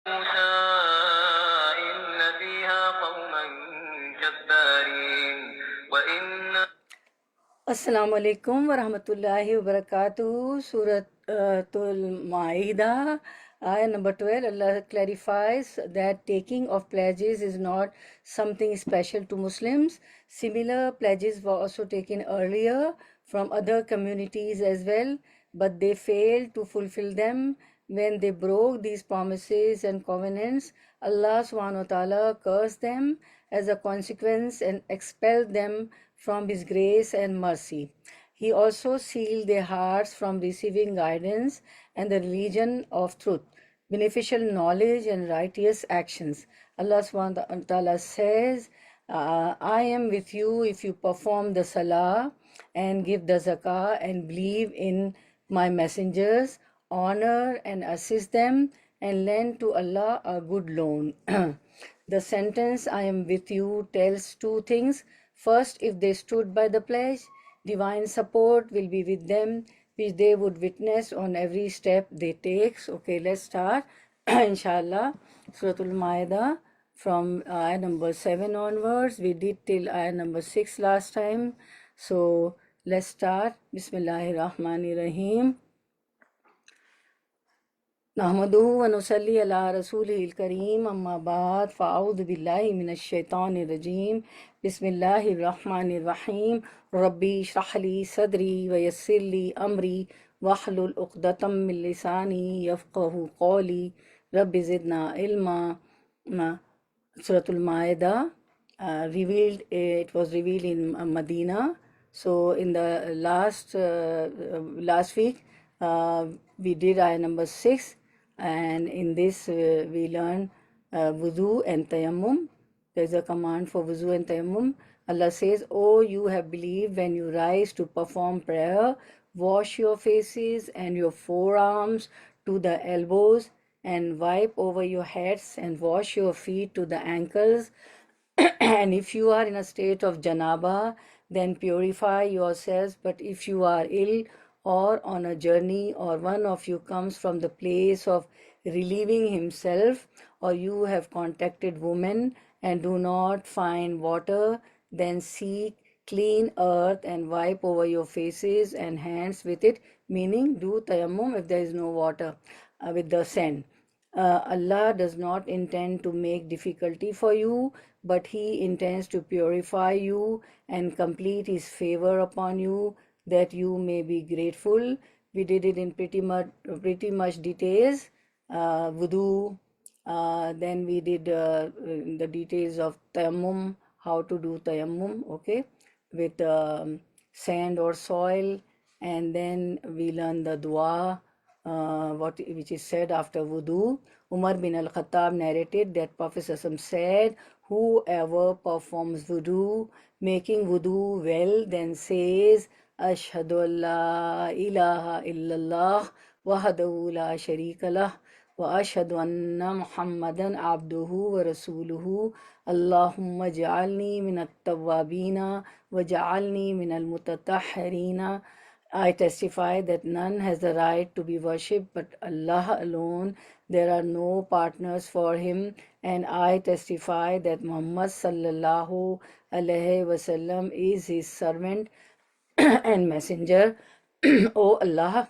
موسى إن فيها قوما جبارين وإن Assalamu alaikum wa rahmatullahi wa barakatuh. Suratul Ma'idah, ayah number 12. Allah clarifies that taking of pledges is not something special to Muslims. Similar pledges were also taken earlier from other communities as well, but they failed to fulfill them. When they broke these promises and covenants, Allah subhanahu wa ta'ala cursed them as a consequence and expelled them from His grace and mercy. He also sealed their hearts from receiving guidance and the religion of truth, beneficial knowledge and righteous actions. Allah subhanahu wa ta'ala says, I am with you if you perform the salah and give the zakah and believe in my messengers, honor and assist them, and lend to Allah a good loan. The sentence I am with you tells two things. First, if they stood by the pledge, divine support will be with them, which they would witness on every step they take. Okay, let's start. Inshallah, Suratul Ma'idah from ayah number 7 onwards. We did till ayah number 6 last time. So let's start. Bismillahir Rahmanir Rahim. नहमदुहु व नुसल्ली अला रसूलिल करीम अम्मा बाद फ़अऊज़ु बिल्लाहि मिनश शैतानिर रजीम बिस्मिल्लाहिर रहमानिर रहीम रब्बी इश्रह ली सदरी व यस्सिर ली अमरी वहलुल उक़दतम मिन लिसानी यफ़क़हू क़ौली rabbi ज़िदना इल्मा. Suratul Ma'idah revealed, it was revealed in Medina. So in the last week we did ayah number 6, and in this we learn wudu and tayammum. There's a command for wudu and tayammum. Allah says, "Oh, you have believed, when you rise to perform prayer, wash your faces and your forearms to the elbows, and wipe over your heads and wash your feet to the ankles. And if you are in a state of janaba, then purify yourselves. But if you are ill or on a journey, or one of you comes from the place of relieving himself, or you have contacted women and do not find water, then seek clean earth and wipe over your faces and hands with it," meaning do tayammum if there is no water with the sand. Allah does not intend to make difficulty for you, but He intends to purify you and complete His favor upon you, that you may be grateful. We did it in pretty much details. Wudu, then we did the details of tayammum, how to do tayammum, okay, with sand or soil, and then we learned the dua, which is said after wudu. Umar bin al-Khattab narrated that Prophet ﷺ said, "Whoever performs wudu, making wudu well, then says, Ashhadu an la ilaha illallah wahdahu la sharika lah wa ashhadu anna Muhammadan abduhu wa rasuluhu. Allahumma ja'alni min at-tawwabina wa ja'alni min al-mutatahhirina. I testify that none has the right to be worshipped but Allah alone. There are no partners for Him. And I testify that Muhammad sallallahu alaihi wasallam is His servant and messenger. O Allah,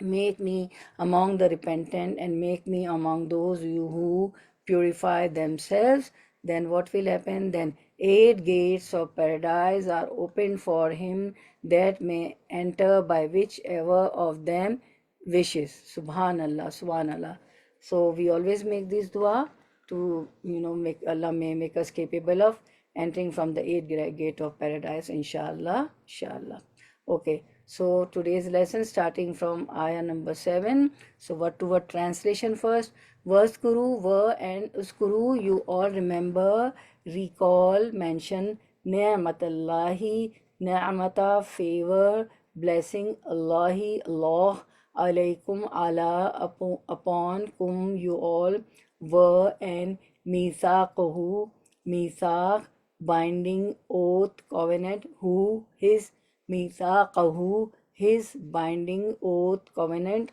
make me among the repentant and make me among those who purify themselves." Then what will happen? Then 8 gates of paradise are opened for him that may enter by whichever of them wishes. Subhanallah, Subhanallah. So we always make this dua to, make Allah may make us capable of entering from the 8th gate of paradise, inshallah, inshallah. Okay, so today's lesson starting from ayah number 7. So word to word translation first. Vaskuru, ver and uskuru, you all remember, recall, mention, ni'matallahi, ni'mata, favor, blessing, Allahi, Allah, alaykum, Allah, upon, kum, you all, were, and mithaqahu, mithaq, binding, oath, covenant, who, his, mithaqahu, his binding oath, covenant,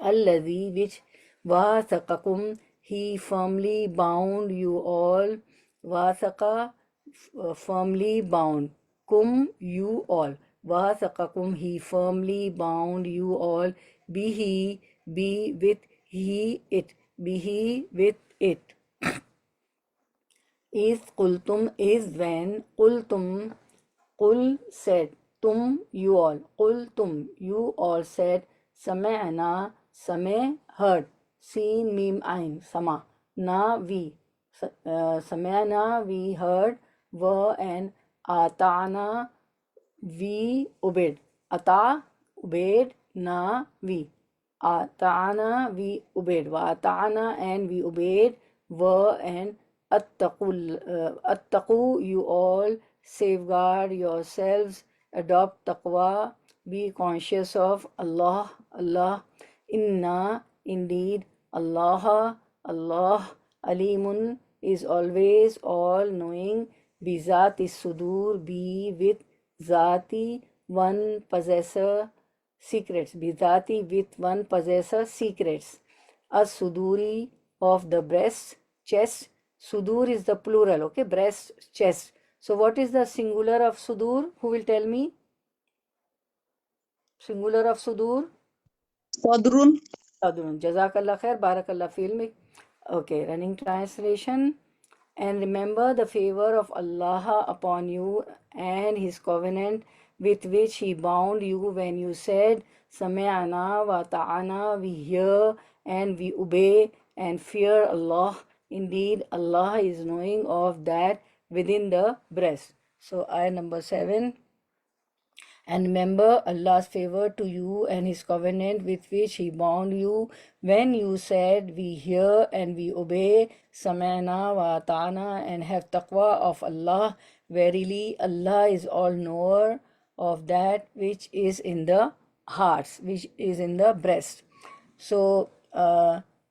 alladhi, which, Wathaqakum, he firmly bound you all. Wathaqa, firmly bound. Kum, you all. Wathaqakum, he firmly bound you all. Bihi, be with he, it. Bihi, with it. Is qultum, is when. Qultum, qul said. Tum, you all. Qultum, you all said. Sami'na, same, heard. Seen, mim, ain, sama. Na, we. Sami'na, we heard. Wa and ata'na, we obeyed. Ata, obeyed. Na, we. Ata'na, we obeyed. Wa ata'na, and we obeyed. Wa and attaqu, you all safeguard yourselves, adopt taqwa, be conscious of Allah, Allah. Inna, indeed, Allah, Allah, alimun, is always all knowing. Bizati sudur, be with zati, one possessor, secrets. Bizati, with one possessor, secrets. As suduri, of the breast, chest. Sudur is the plural, okay? Breast, chest. So what is the singular of sudur? Who will tell me? Singular of sudur? Sadrun. Sadrun. Jazakallah khair, barakallah fil. Okay, running translation. And remember the favor of Allah upon you and His covenant with which He bound you when you said, Sami'ana wa ta'ana, we hear and we obey and fear Allah. Indeed, Allah is knowing of that within the breast. So, ayah number 7. And remember Allah's favor to you and His covenant with which He bound you when you said, we hear and we obey, Samana wa ta'ana, and have taqwa of Allah. Verily, Allah is all knower of that which is in the hearts, which is in the breast. So,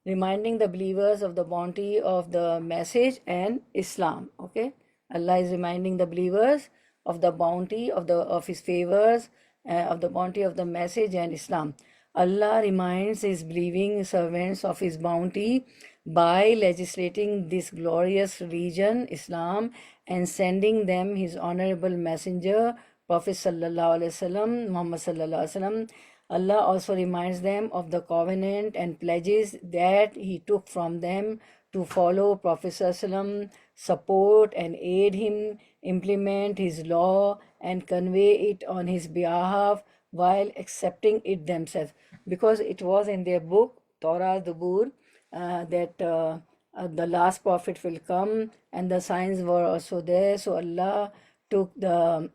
reminding the believers of the bounty of the message and Islam. Okay, Allah is reminding the believers of the bounty of His favors, of the bounty of the message and Islam. Allah reminds His believing servants of His bounty by legislating this glorious religion, Islam, and sending them His honorable messenger, Prophet Sallallahu Alaihi Wasallam, Muhammad Sallallahu Alaihi Wasallam. Allah also reminds them of the covenant and pledges that He took from them to follow Prophet ﷺ, support and aid him, implement his law and convey it on his behalf while accepting it themselves. Because it was in their book, Torah Dubur, that the last prophet will come and the signs were also there. So Allah took the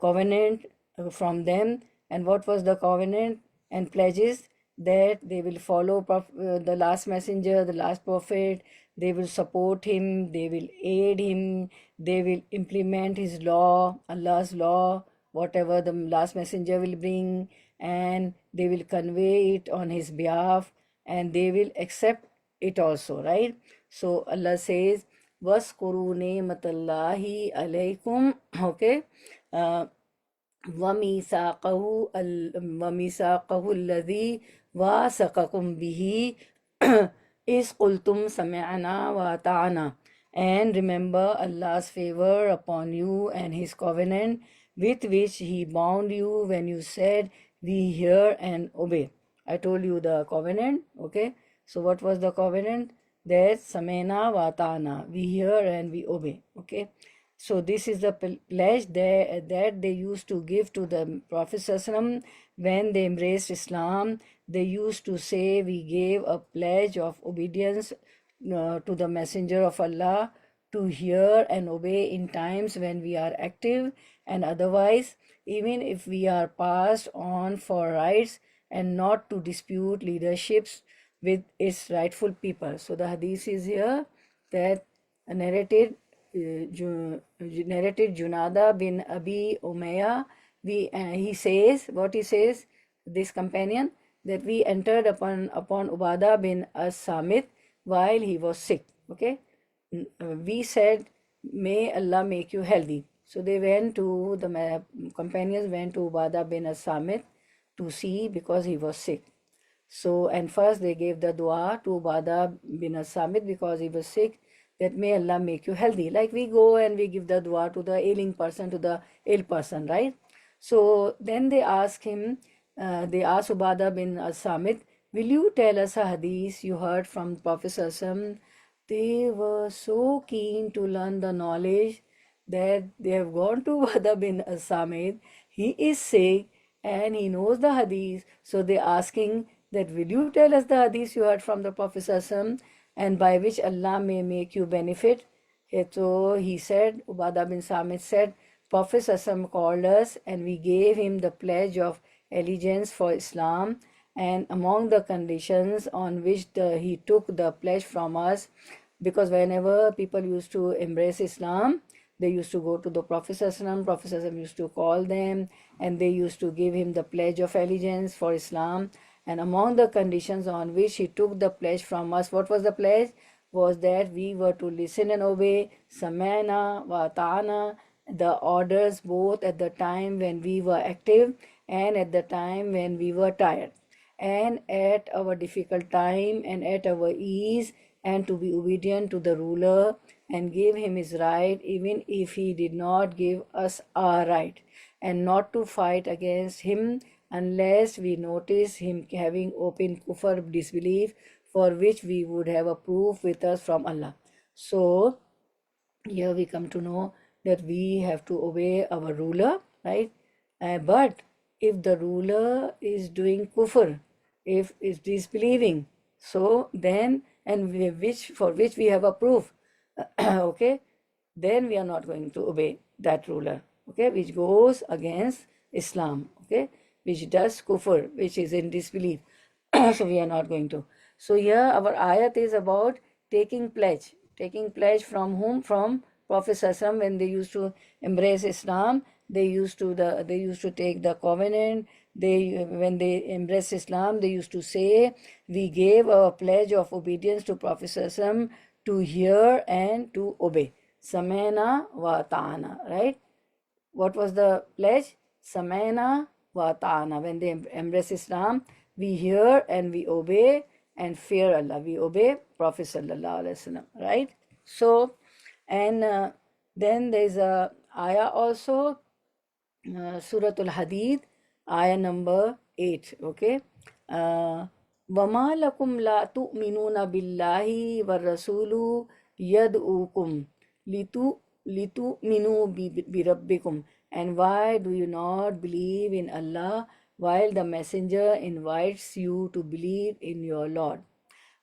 covenant from them. And what was the covenant and pledges? That they will follow the last messenger, the last prophet, they will support him, they will aid him, they will implement his law, Allah's law, whatever the last messenger will bring, and they will convey it on his behalf, and they will accept it also, right? So Allah says, وَاسْكُرُوا نِعْمَةَ اللَّهِ عَلَيْكُمْ, okay? وَمِيثَاقَهُ الَّذِي وَاثَقَكُمْ بِهِ إِذْ قُلْتُمْ سَمِعْنَا وَأَطَعْنَا. And remember Allah's favor upon you and His covenant with which He bound you when you said, we hear and obey. I told you the covenant, okay? So what was the covenant? That Samena wa Atana, we hear and we obey, okay? So this is the pledge that they used to give to the Prophet ﷺ when they embraced Islam. They used to say, we gave a pledge of obedience to the Messenger of Allah, to hear and obey in times when we are active and otherwise, even if we are passed on for rights, and not to dispute leaderships with its rightful people. So the hadith is here that narrated Junada bin Abi Umayya. He says, what he says, this companion, that we entered upon Ubadah bin As-Samit while he was sick. Okay, we said, may Allah make you healthy. So they went to, the companions went to Ubadah bin As-Samit to see because he was sick. So, and first they gave the dua to Ubadah bin Samit because he was sick, that may Allah make you healthy. Like we go and we give the dua to the ailing person, to the ill person, right? So then they asked him, they asked Ubadah bin Samit, will you tell us a hadith you heard from Prophet Sallallahu? They were so keen to learn the knowledge that they have gone to Ubadah bin Samit. He is sick and he knows the hadith. So they asking that, will you tell us the hadith you heard from the Prophet Sallallahu, and by which Allah may make you benefit? So he said, Ubadah bin Samit said, Prophet Sallallahu called us and we gave him the pledge of allegiance for Islam, and among the conditions on which he took the pledge from us, because whenever people used to embrace Islam, they used to go to the Prophet Sallallahu. Prophet Sallallahu used to call them and they used to give him the pledge of allegiance for Islam. And among the conditions on which he took the pledge from us, what was the pledge? Was that we were to listen and obey, samana wa ta'ana, the orders both at the time when we were active and at the time when we were tired, and at our difficult time and at our ease, and to be obedient to the ruler and give him his right even if he did not give us our right, and not to fight against him unless we notice him having open kufr, disbelief, for which we would have a proof with us from Allah. So here we come to know that we have to obey our ruler, right? But if the ruler is doing kufr, if is disbelieving, so then, and for which we have a proof, okay, then we are not going to obey that ruler, okay, which goes against Islam, okay, which does kufr, which is in disbelief. So we are not going to. So here our ayat is about taking pledge. Taking pledge from whom? From Prophet Sallallahu. When they used to embrace Islam, they used to take the covenant. When they embraced Islam, they used to say, we gave a pledge of obedience to Prophet Sallallahu to hear and to obey. Samena wa ta'ana, right? What was the pledge? Samena wa ta'ana. When they embrace Islam, we hear and we obey and fear Allah. We obey Prophet Sallallahu Alaihi Wasallam, right? So, and then there is a ayah also, Suratul Hadid, ayah number 8, okay? وَمَا لَكُمْ لَا تُؤْمِنُونَ بِاللَّهِ وَالرَّسُولُ يَدْعُوكُمْ لِتُؤْمِنُوا بِرَبِّكُمْ. And why do you not believe in Allah while the messenger invites you to believe in your Lord?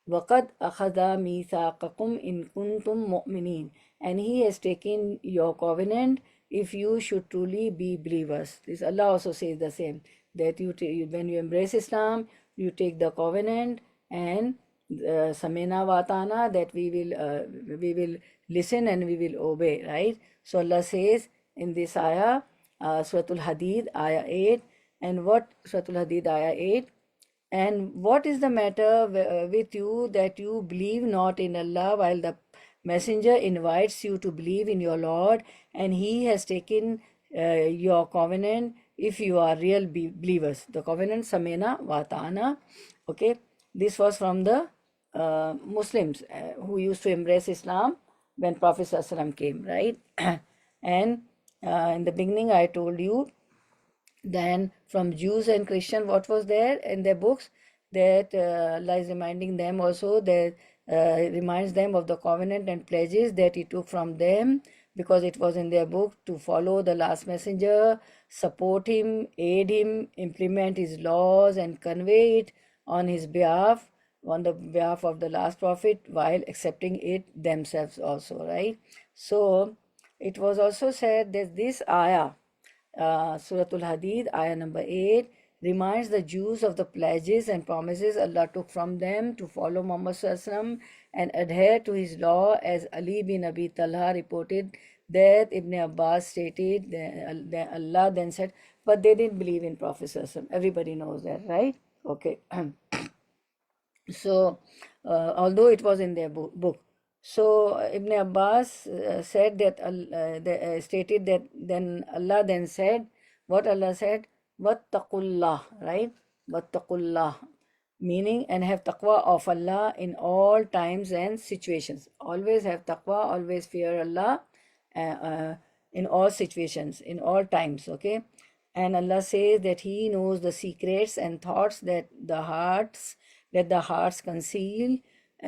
وَقَدْ أَخَذَ مِيثَاقَكُمْ إِن كُنْتُم مُؤْمِنِينَ. And he has taken your covenant if you should truly be believers. This Allah also says the same, that when you embrace Islam, you take the covenant and samena watana, that we will listen and we will obey, right? So Allah says in this ayah, Suratul Hadid, ayah 8, and what Suratul Hadid, ayah 8, and what is the matter with you that you believe not in Allah while the messenger invites you to believe in your Lord, and he has taken your covenant if you are real believers. The covenant, samena watana, okay, this was from the Muslims who used to embrace Islam when Prophet ﷺ came, right? And in the beginning I told you, then from Jews and Christians, what was there in their books, that Allah is reminding them also, that reminds them of the covenant and pledges that he took from them, because it was in their book, to follow the last messenger, support him, aid him, implement his laws, and convey it on his behalf, on the behalf of the last prophet, while accepting it themselves also, right? So it was also said that this ayah, Suratul Hadid, ayah number 8, reminds the Jews of the pledges and promises Allah took from them to follow Muhammad Sallallahu and adhere to his law, as Ali bin Abi Talha reported that Ibn Abbas stated that Allah then said, but they didn't believe in Prophet Sallallahu. Everybody knows that, right? Okay. So, although it was in their book. So Ibn Abbas said that stated that then Allah then said, what Allah said, wattaqullah, right? Wattaqullah. meaning, and have taqwa of Allah in all times and situations. Always have taqwa, always fear Allah in all situations, in all times, okay? And Allah says that He knows the secrets and thoughts that the hearts conceal.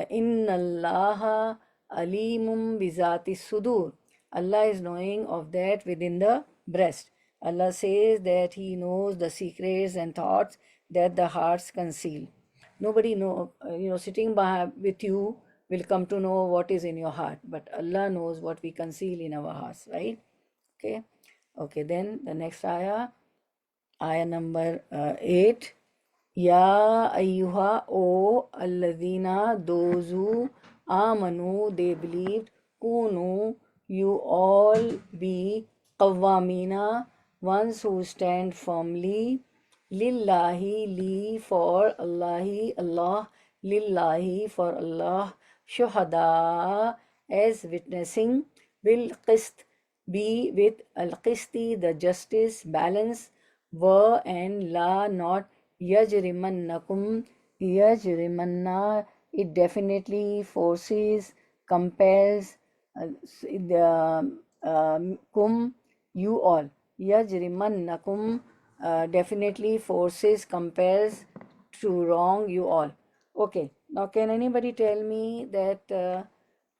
Inna Allaha alimum bizati sudur. Allah is knowing of that within the breast. Allah says that He knows the secrets and thoughts that the hearts conceal. Nobody sitting with you will come to know what is in your heart, but Allah knows what we conceal in our hearts, right? Okay. Okay, then the next ayah number 8. Ya ayyuha, O alladhina, those who amanu, they believed, kunu, you all be qawwamina, ones who stand firmly, lillahi, li, for Allahi, Allah, lillahi, for Allah, shuhada, as witnessing, bil qist, be with al qisti, the justice, balance, wa and la, not yajrimannakum, yajrimanna, it definitely forces, compels, the kum, you all, yajrimannakum, definitely forces, compels to wrong you all. Okay, now can anybody tell me that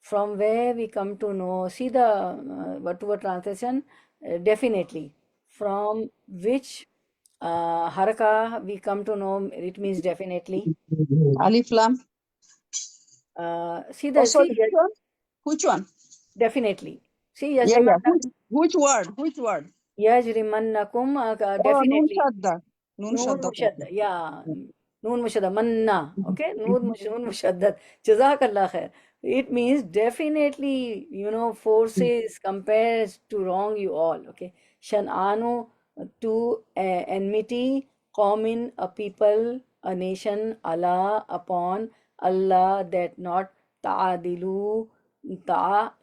from where we come to know, see the word to word translation, definitely, from which haraka we come to know it means definitely. Alif Lam. See Oh, the sorry. see Which one? definitely. See Yeah, yeah. yajrimannakum, Which word? Which word? yajrimannakum Oh, Noon definitely. Shadda. Noon Noon Shadda. mushaddad, yeah. Noon mushaddad, manna. Okay, noon mushaddad. Jazakallah khair. It means definitely, forces, compares to wrong you all. Okay. Shan'anu, to enmity, qawmin, a people, a nation, Allah, upon Allah, that not ta'adilu,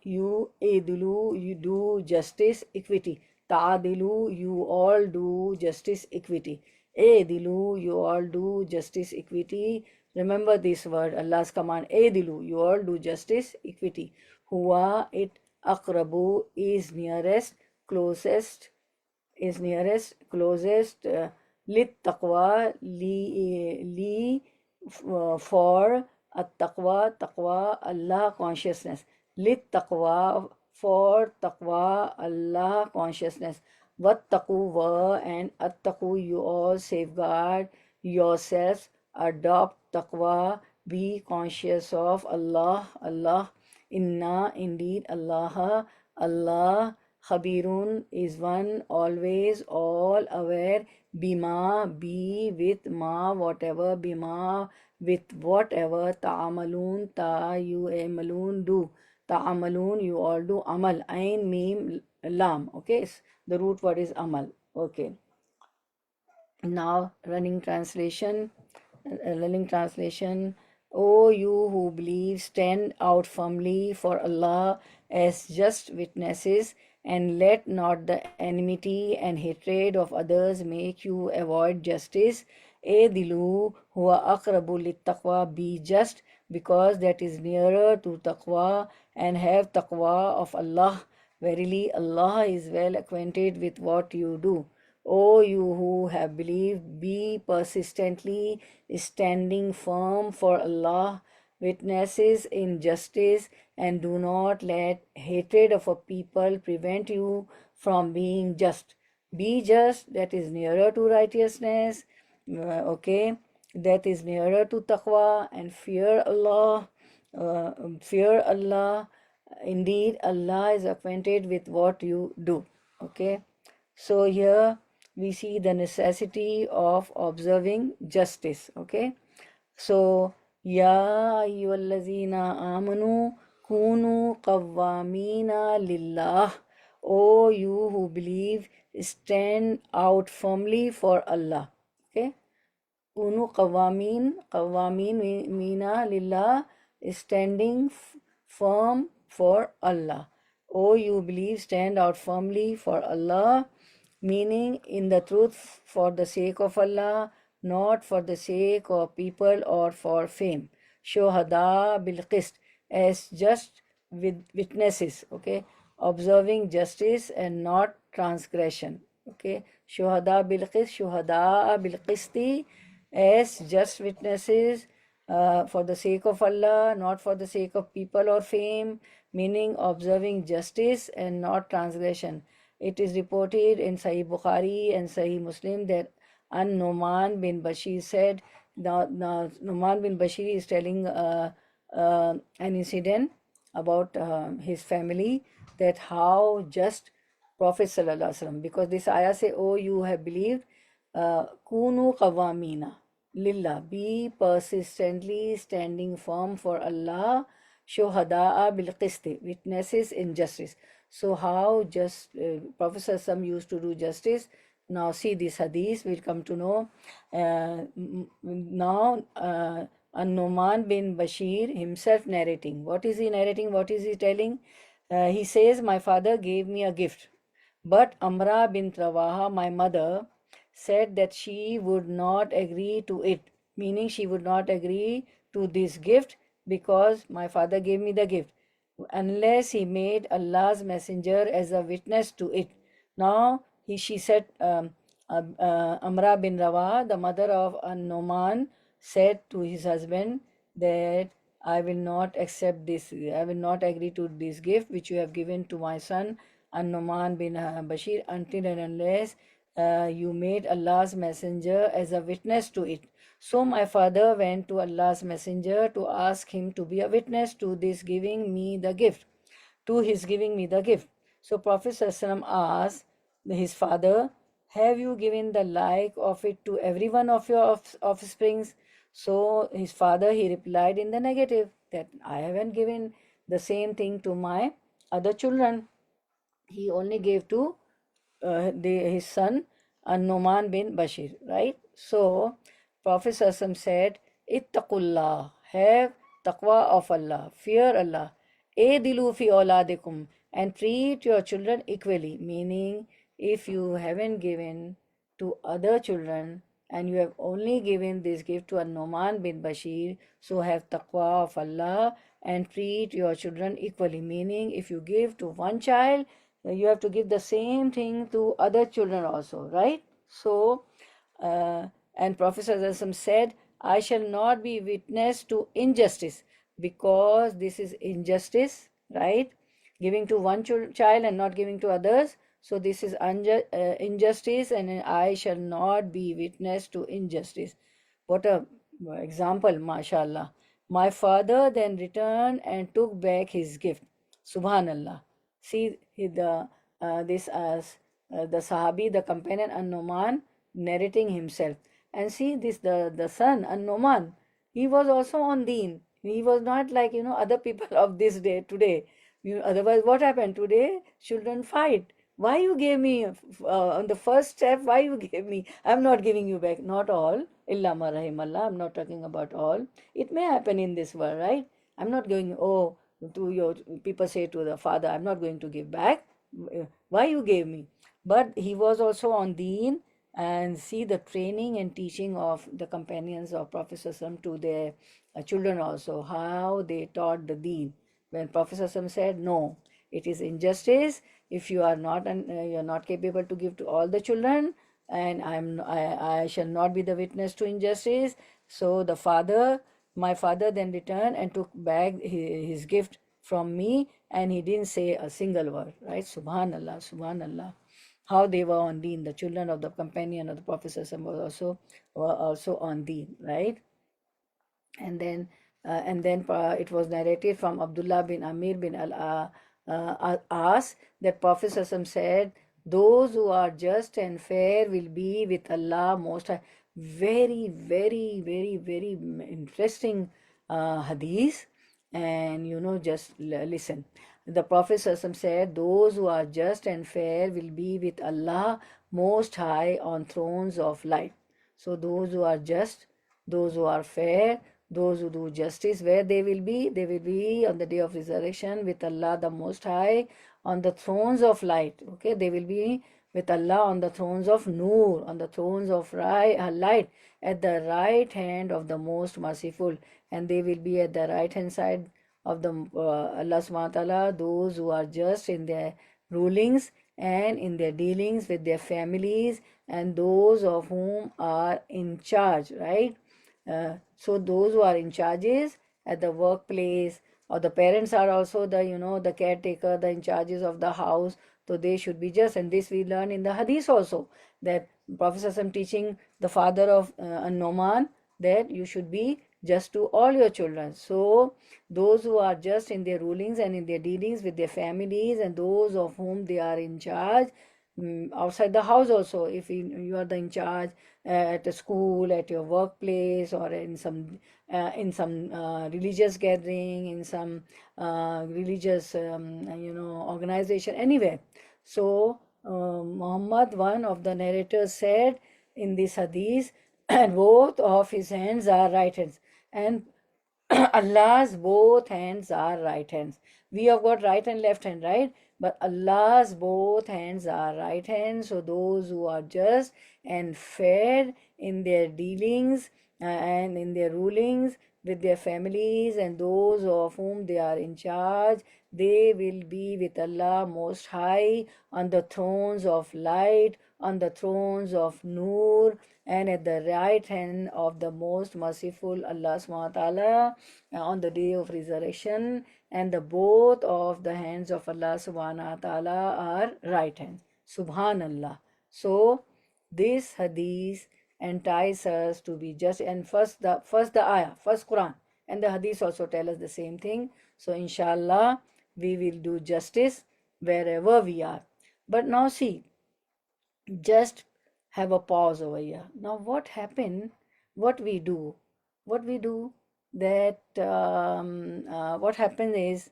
you edilu, you do justice, equity. Ta'adilu, you all do justice, equity. Edilu, you all do justice, equity. Remember this word, Allah's command. Edilu, you all do justice, equity. Huwa, it, akrabu, is nearest, closest, closest, lit taqwa, for at taqwa, Allah, consciousness. Lit taqwa, for taqwa, Allah, consciousness. Wattaqu, and attaqu, you all safeguard yourselves, adopt taqwa, be conscious of Allah. Inna, indeed, Allah, Khabirun, is one, always, all aware, bima, be with, ma, whatever, bima, with whatever, ta'amalun, you amalun, do, ta'amalun, you all do, amal, ain, mim, lam, okay, the root word is amal, okay. Now, running translation. O you who believe, stand out firmly for Allah as just witnesses, and let not the enmity and hatred of others make you avoid justice. Dilu huwa aqrabu littaqwa, be just, because that is nearer to taqwa, and have taqwa of Allah. Verily, Allah is well acquainted with what you do. O you who have believed, be persistently standing firm for Allah, witnesses in justice, and do not let hatred of a people prevent you from being just. Be just, that is nearer to righteousness, okay, that is nearer to taqwa, and fear Allah. Fear Allah. Indeed, Allah is acquainted with what you do. Okay. So here we see the necessity of observing justice. Okay. So, Ya ayyuhallazina amanu kunu qawwamina lillah. O you who believe, stand out firmly for Allah. Okay. Kunu qawwamin mina lillah, standing firm for Allah. O you believe, stand out firmly for Allah, meaning in the truth for the sake of Allah, not for the sake of people or for fame. Shuhada bil qist, as just with witnesses, okay, observing justice and not transgression. Okay, shuhada bil qist, shuhada bil qisti, as just witnesses for the sake of Allah, not for the sake of people or fame, meaning observing justice and not transgression. It is reported in Sahih Bukhari and Sahih Muslim that An-Nu'man bin Bashir said, now Nu'man bin Bashir is telling an incident about his family, that how just Prophet Sallallahu Alaihi Wasallam, because this ayah say, oh, you have believed, Kunu qawamina lillah, be persistently standing firm for Allah, shuhada'a bil qisti, witnesses in justice. So how just Prophet Sallallahu Alaihi Wasallam used to do justice. Now see this hadith, we'll come to know. Now An-Nu'man bin Bashir himself narrating. What is he narrating? What is he telling? He says, my father gave me a gift, but Amra bint Rawaha, my mother, said that she would not agree to it, meaning she would not agree to this gift because my father gave me the gift, unless he made Allah's messenger as a witness to it. Now she said, Amra bin Rawaha, the mother of An-Nu'man, said to his husband that I will not accept this, I will not agree to this gift which you have given to my son An-Nu'man bin Bashir until and unless you made Allah's messenger as a witness to it. So my father went to Allah's messenger to ask him to be a witness to this giving me the gift, to his giving me the gift. So Prophet ﷺ asked his father, have you given the like of it to every one of your offsprings? So his father, he replied in the negative, that I haven't given the same thing to my other children. He only gave to his son An-Nu'man bin Bashir, right? So Prophet ﷺ said, Ittaqullah, have taqwa of Allah, fear Allah, Edilu fi awladikum, and treat your children equally, meaning if you haven't given to other children and you have only given this gift to An-Nu'man bin Bashir, so have taqwa of Allah and treat your children equally, meaning if you give to one child, you have to give the same thing to other children also, right? So, and Prophet ﷺ said, I shall not be witness to injustice, because this is injustice, right? Giving to one child and not giving to others. So this is injustice, and I shall not be witness to injustice. What a example, mashallah. My father then returned and took back his gift. Subhanallah. See this as the Sahabi, the companion An-Nu'man narrating himself. And see this, the son An-Nu'man, he was also on deen. He was not like, other people of this day today. Otherwise, what happened today? Children fight. Why you gave me on the first step? Why you gave me? I'm not giving you back. Not all. Illa ma rahimallah. I'm not talking about all. It may happen in this world, right? I'm not going. To your people say to the father, I'm not going to give back. Why you gave me? But he was also on deen, and see the training and teaching of the companions of Prophet ﷺ to their children also, how they taught the deen. When Prophet ﷺ said, no, it is injustice if you are not you're not capable to give to all the children, and I shall not be the witness to injustice. So my father then returned and took back his gift from me, and he didn't say a single word, right? Subhanallah, subhanallah. How they were on deen, the children of the companion of the Prophet ﷺ were also on deen, right? And then it was narrated from Abdullah bin Amir bin As that Prophet ﷺ said, those who are just and fair will be with Allah Most High. Very, very, very, very interesting hadith. And just listen. The Prophet ﷺ said, those who are just and fair will be with Allah Most High on thrones of light. So those who are just, those who are fair, those who do justice, where they will be? They will be on the day of resurrection with Allah the Most High on the thrones of light. Okay, they will be with Allah on the thrones of Noor, on the thrones of light, at the right hand of the most merciful. And they will be at the right hand side of the Allah subhanahu wa ta'ala, those who are just in their rulings and in their dealings with their families, and those of whom are in charge, right? So those who are in charges at the workplace, or the parents are also the, the caretaker, the in charges of the house, so they should be just. And this we learn in the hadith also, that Prophet ﷺ teaching the father of An-Nu'man that you should be just to all your children. So those who are just in their rulings and in their dealings with their families, and those of whom they are in charge, outside the house also, if you are the in charge at a school, at your workplace, or in some religious gathering, in some religious organization, anywhere. So Muhammad, one of the narrators, said in this hadith, and both of his hands are right hands, and Allah's both hands are right hands. We have got right and left hand, right? But Allah's both hands are right hands. So those who are just and fair in their dealings and in their rulings with their families, and those of whom they are in charge, they will be with Allah Most High on the thrones of light, on the thrones of Noor, and at the right hand of the most merciful Allah subhanahu wa ta'ala on the day of resurrection. And the both of the hands of Allah subhanahu wa ta'ala are right hands. Subhanallah. So this hadith entices us to be just. And first the ayah, first Quran and the hadith also tell us the same thing. So inshallah we will do justice wherever we are. But now see, just have a pause over here. Now what happened, what we do that what happens is,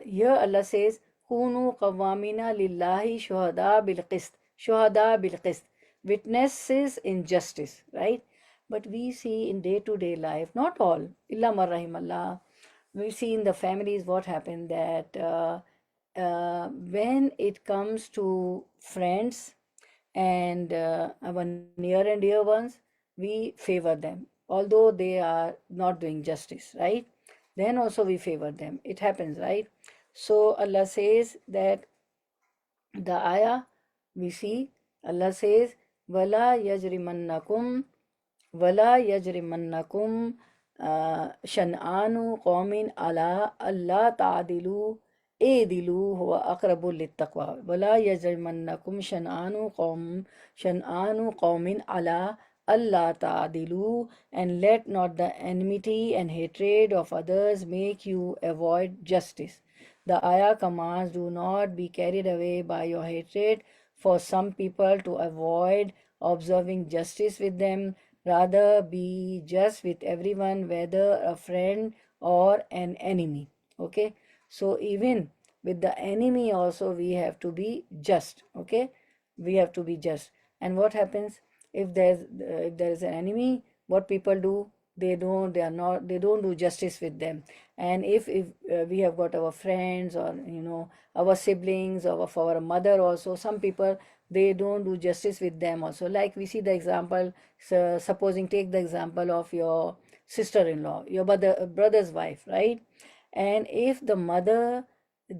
here Allah says, Kunu qawamina lillahi shuhada bil qist, witnesses in justice, right? But we see in day-to-day life, not all, illa man rahimallah, we see in the families what happened, that when it comes to friends and our near and dear ones, we favor them, although they are not doing justice, right? Then also we favor them. It happens, right? So Allah says that the ayah, we see Allah says, Wala yajrimannakum shan'anu qawmin ala Allah ta'adilu dilu huwa aqrabu littaqwa. Wala yajrimannakum shan'anu qawmin ala Allah ta'adilu, and let not the enmity and hatred of others make you avoid justice. The ayah commands, do not be carried away by your hatred for some people to avoid observing justice with them. Rather, be just with everyone, whether a friend or an enemy. Okay, so even with the enemy also we have to be just. Okay, we have to be just. And what happens if there is an enemy? What people do? They don't do justice with them. And if we have got our friends, or our siblings, or of our mother also, some people, they don't do justice with them also. Like we see the example, so supposing, take the example of your sister-in-law, your brother's wife, right? And if the mother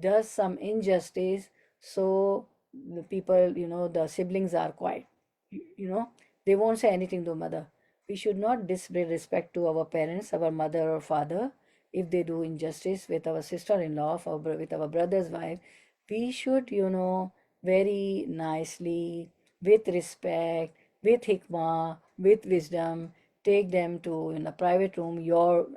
does some injustice, so the people, the siblings are quiet, they won't say anything to mother. We should not disrespect to our parents, our mother or father, if they do injustice with our sister-in-law or with our brother's wife. We should, very nicely, with respect, with hikmah, with wisdom, take them to in a private room,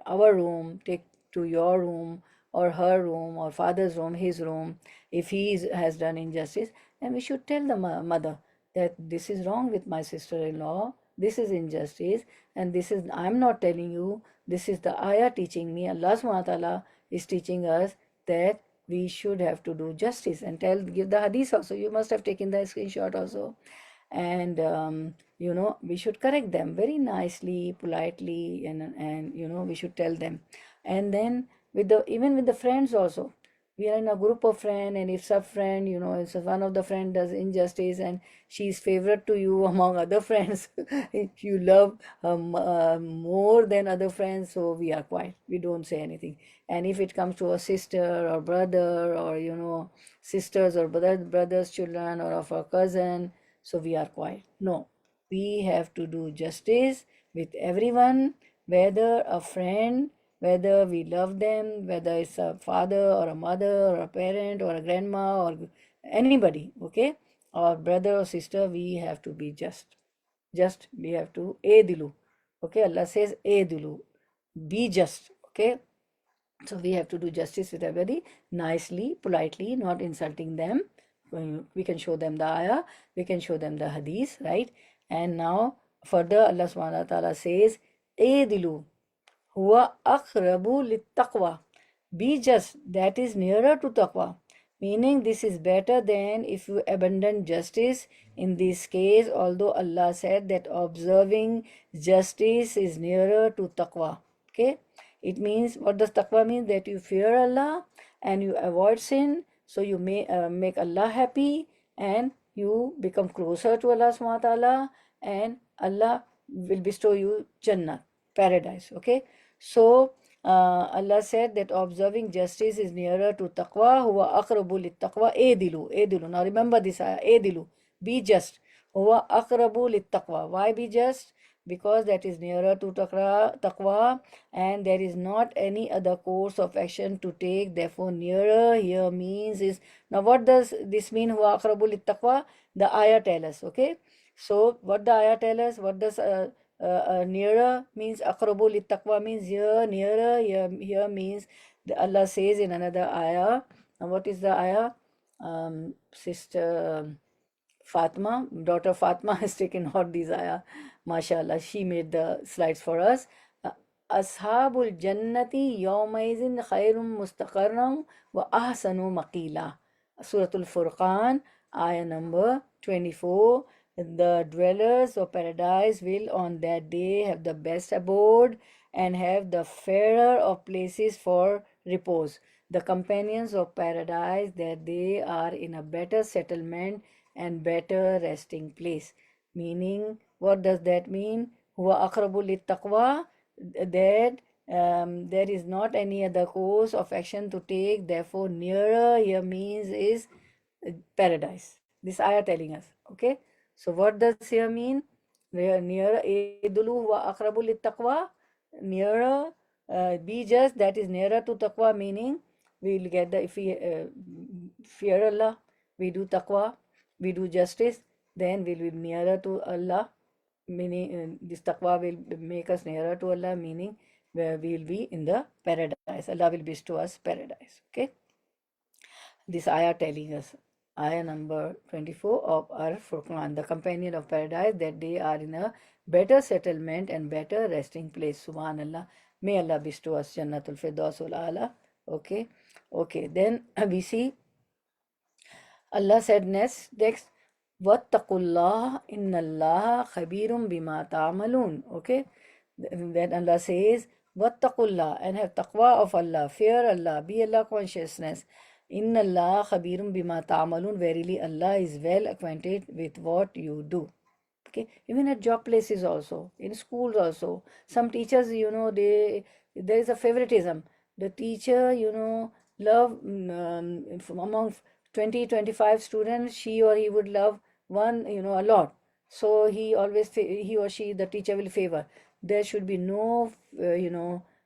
our room, take to your room or her room or father's room, his room, if has done injustice. And we should tell the mother that this is wrong with my sister-in-law, this is injustice, and this is, I'm not telling you, this is the ayah teaching me, Allah subhanahu wa ta'ala is teaching us that we should have to do justice, and give the hadith also. You must have taken the screenshot also. And we should correct them very nicely, politely, and we should tell them. And then even with the friends also, we are in a group of friends, and if sub friend, if one of the friend does injustice and she's favorite to you among other friends, you love more than other friends, so we are quiet. We don't say anything. And if it comes to a sister or brother, or sisters or brothers, children, or of a cousin, so we are quiet. No, we have to do justice with everyone, whether a friend, whether we love them, whether it's a father or a mother or a parent or a grandma or anybody, okay, or brother or sister, we have to be just we have to dilu, okay. Allah says dilu, be just, okay. So we have to do justice with everybody nicely, politely, not insulting them. We can show them the ayah, we can show them the hadith, right? And now further Allah subhanahu wa ta'ala says dilu huwa aqrabu littaqwa. Be just, that is nearer to taqwa. Meaning this is better than if you abandon justice in this case, although Allah said that observing justice is nearer to taqwa. Okay? It means, what does taqwa mean? That you fear Allah and you avoid sin, so you may make Allah happy and you become closer to Allah subhanahu wa ta'ala, and Allah will bestow you Jannah, paradise. Okay? So Allah said that observing justice is nearer to taqwa. Huwa aqrabu lit taqwa. Edilu. Now remember this ayah. Edilu. Be just. Huwa aqrabu lit taqwa. Why be just? Because that is nearer to taqwa, and there is not any other course of action to take. Therefore, nearer here means is, now what does this mean? Huwa aqrabu lit taqwa. The ayah tell us. Okay. So what the ayah tell us? What does nearer means? Aqrabu lit taqwa means here, nearer. Here means Allah says in another ayah. What is the ayah? Sister Fatma, daughter Fatma has taken out these ayah. MashaAllah, she made the slides for us. Ashabul Jannati Yawmaizin Khairum Mustaqarram wa Ahsanu Maqila. Suratul Furqan, ayah number 24. The dwellers of paradise will on that day have the best abode and have the fairer of places for repose. The companions of paradise, that they are in a better settlement and better resting place. Meaning, what does that mean? Huwa aqrabu lit taqwa, that there is not any other course of action to take. Therefore, nearer here means is paradise. This ayah telling us. Okay. So what does here mean? Nearer idulu wa aqrabu lit taqwa. Nearer, be just, that is nearer to taqwa, meaning we will get the, if we fear Allah, we do taqwa, we do justice, then we will be nearer to Allah. Meaning this taqwa will make us nearer to Allah, meaning where we will be in the paradise. Allah will bestow us paradise. Okay. This ayah telling us, ayah number 24 of our Furqan, the companion of paradise, that they are in a better settlement and better resting place. Subhanallah. May Allah bestow us Jannatul Firdausul A'la. Okay. Okay. Then we see Allah said next, Wattaqullah innallaha khabirum bima ta'malun. Okay. Then Allah says, Wattaqullah, and have taqwa of Allah, fear Allah, be Allah consciousness. Inna Allah khabirum bima ta'malun. Verily Allah is well acquainted with what you do. Okay, even at job places also, in schools also, some teachers, there is a favoritism. The teacher, love among 20-25 students, she or he would love one, a lot. So he or she, the teacher will favor. There should be no,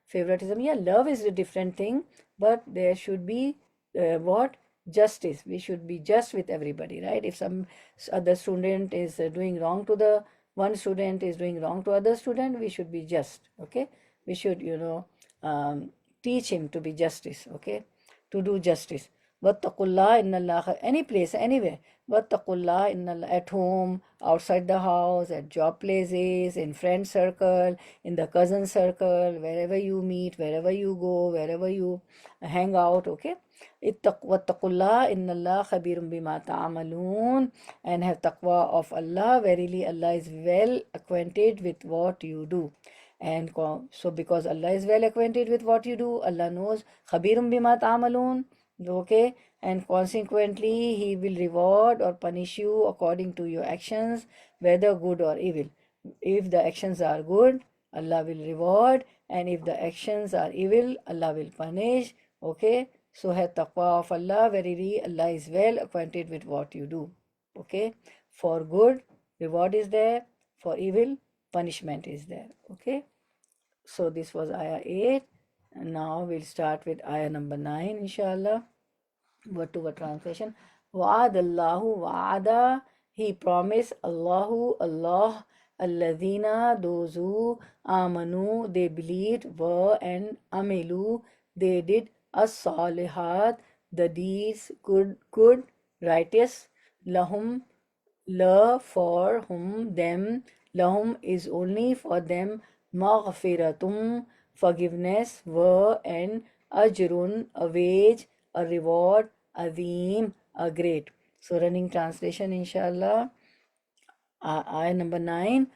favoritism. Yeah, love is a different thing, but there should be what? Justice. We should be just with everybody, right? If some other student is doing wrong to the one student is doing wrong to other student, we should be just. Okay, we should teach him to be justice. Okay, to do justice. Wattaqullah innallah, any place, anywhere. Wattaqullah innallah, at home, outside the house, at job places, in friend circle, in the cousin circle, wherever you meet, wherever you go, wherever you hang out. Okay. Wattaqullah innallah khabirum bima ta'amalun, and have taqwa of Allah. Verily Allah is well acquainted with what you do. And so because Allah is well acquainted with what you do, Allah knows khabirum bima ta'amalun, Okay, and consequently he will reward or punish you according to your actions, whether good or evil. If the actions are good, Allah will reward, and if the actions are evil, Allah will punish. Okay, so have taqwa of Allah. Verily Allah is well acquainted with what you do. Okay, for good reward is there, for evil punishment is there. Okay, so this was ayah 8, and now we'll start with ayah number 9 inshallah. Word to word translation. Wa'adallahu wa'ada. He promised Allahu Allah. Alladina, those who amanu, they believed, were, and amilu, they did as-salihat, the deeds, good, righteous, lahum, la, for whom, them, lahum is only for them, maghfiratum, forgiveness, were, and ajrun, a wage, a reward, azim, a great. So running translation inshallah. Ayah number 9.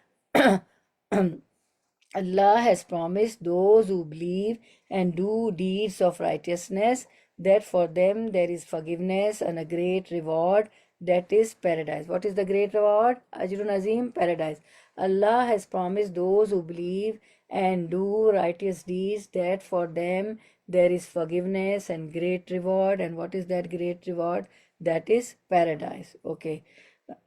Allah has promised those who believe and do deeds of righteousness that for them there is forgiveness and a great reward, that is paradise. What is the great reward? Ajrun Azim, paradise. Allah has promised those who believe and do righteous deeds that for them there is forgiveness and great reward. And what is that great reward? That is paradise. Okay.